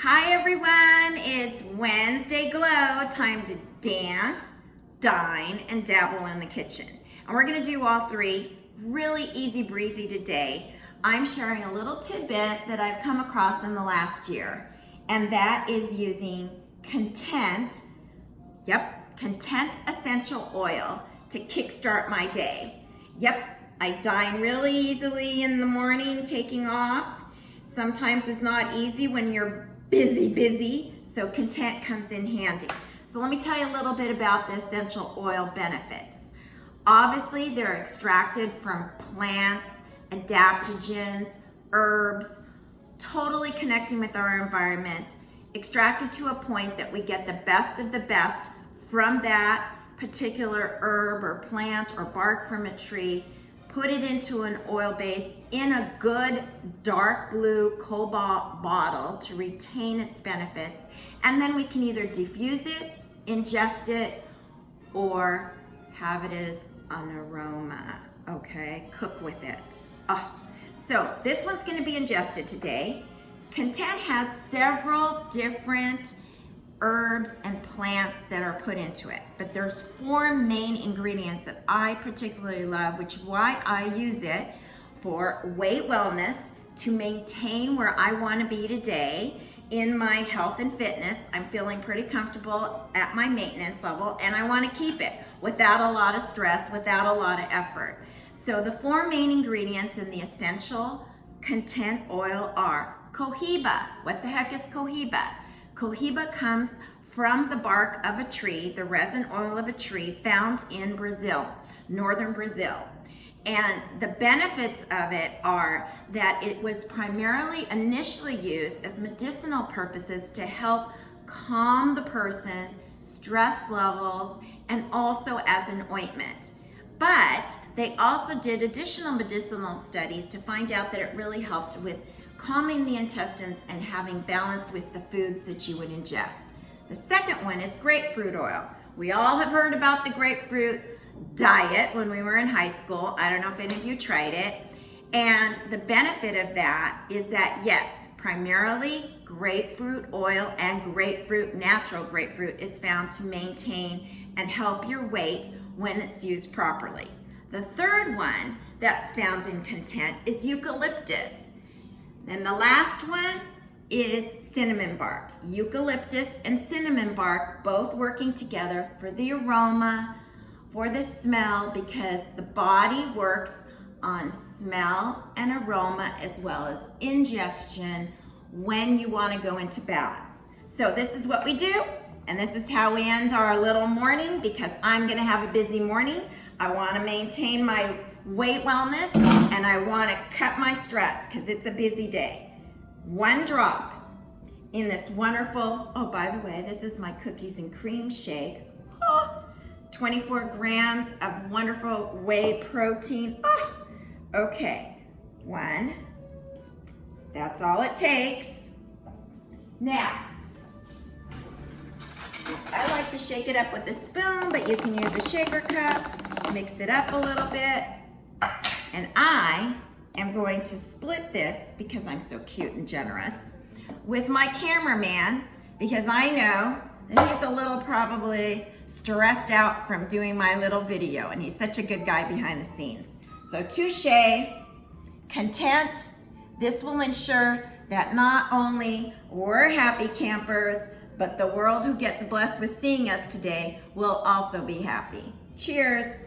Hi everyone, it's Wednesday Glow, time to dance, dine, and dabble in the kitchen. And we're gonna do all three really easy breezy today. I'm sharing a little tidbit that I've come across in the last year, and that is using Content Essential Oil to kickstart my day. I dine really easily in the morning, taking off. Sometimes it's not easy when you're busy, so Content comes in handy. So let me tell you a little bit about the essential oil benefits. Obviously, they're extracted from plants, adaptogens, herbs, totally connecting with our environment, extracted to a point that we get the best of the best from that particular herb or plant or bark from a tree, put it into an oil base in a good dark blue cobalt bottle to retain its benefits. And then we can either diffuse it, ingest it, or have it as an aroma, okay? Cook with it. So this one's gonna be ingested today. Content has several different herbs and plants that are put into it, but there's 4 main ingredients that I particularly love, which is why I use it for weight wellness, to maintain where I want to be today in my health and fitness. I'm feeling pretty comfortable at my maintenance level, and I want to keep it without a lot of stress, without a lot of effort. So the 4 main ingredients in the essential Content oil are cohiba. What the heck is cohiba? Cohiba comes from the bark of a tree, the resin oil of a tree found in Brazil, northern Brazil. And the benefits of it are that it was primarily initially used as medicinal purposes to help calm the person, stress levels, and also as an ointment. But they also did additional medicinal studies to find out that it really helped with calming the intestines and having balance with the foods that you would ingest. The second one is grapefruit oil. We all have heard about the grapefruit diet when we were in high school. I don't know if any of you tried it. And the benefit of that is that, yes, primarily grapefruit oil and natural grapefruit is found to maintain and help your weight when it's used properly. The third one that's found in Content is eucalyptus. And the last one is cinnamon bark. Eucalyptus and cinnamon bark both working together for the aroma, for the smell, because the body works on smell and aroma as well as ingestion when you want to go into balance. So this is what we do, and this is how we end our little morning, because I'm going to have a busy morning. I want to maintain my weight wellness, and I want to cut my stress because it's a busy day. 1 drop in this wonderful, oh, by the way, this is my cookies and cream shake. 24 grams of wonderful whey protein. Okay, 1. That's all it takes. Now, I like to shake it up with a spoon, but you can use a shaker cup. Mix it up a little bit. And I am going to split this, because I'm so cute and generous, with my cameraman, because I know that he's a little probably stressed out from doing my little video, and he's such a good guy behind the scenes. So touche, Content. This will ensure that not only we're happy campers, but the world who gets blessed with seeing us today will also be happy. Cheers.